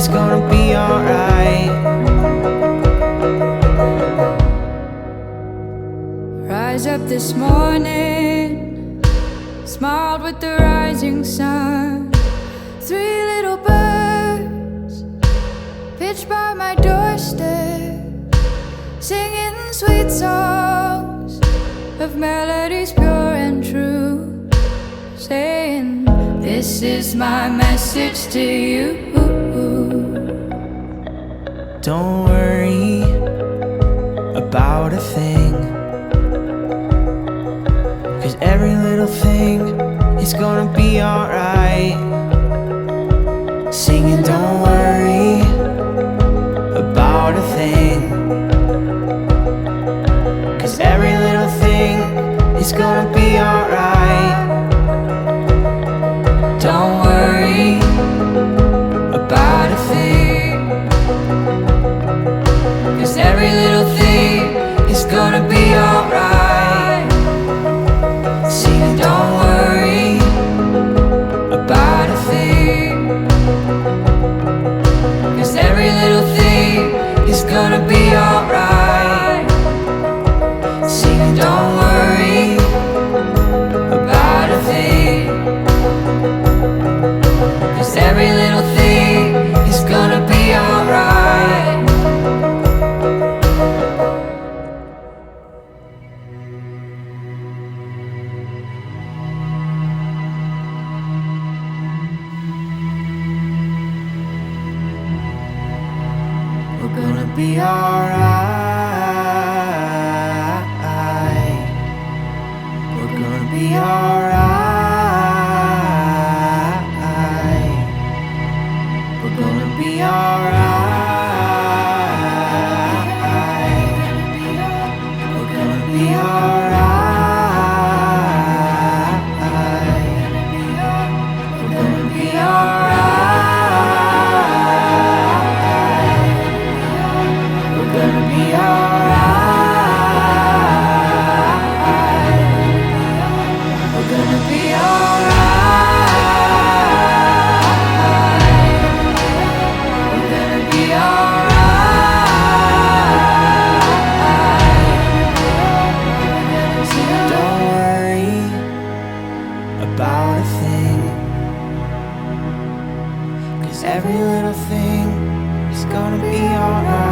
it's gonna be alright. Rise up this morning, smiled with the rising sun. 3 little birds pitched by my doorstep, singing sweet songs of melodies pure and true, saying, this is my message to you. Don't worry about a thing, 'cause every little thing is gonna be alright. Singing, don't worry about a thing, 'cause every little thing is gonna be alright. Don't worry about a thing, 'cause every little thing is gonna be alright. Singing, don't worry about a thing, 'cause every little thing is gonna be alright. Singing, don't worry about a thing, 'cause every little thing is gonna be alright. We're gonna be alright. We're gonna be alright. We're gonna be alright. We're gonna be alright. We're gonna be alright. We're gonna be alright. We're gonna be alright. We're gonna be alright. So don't worry about a thing, 'cause every little thing is gonna be alright.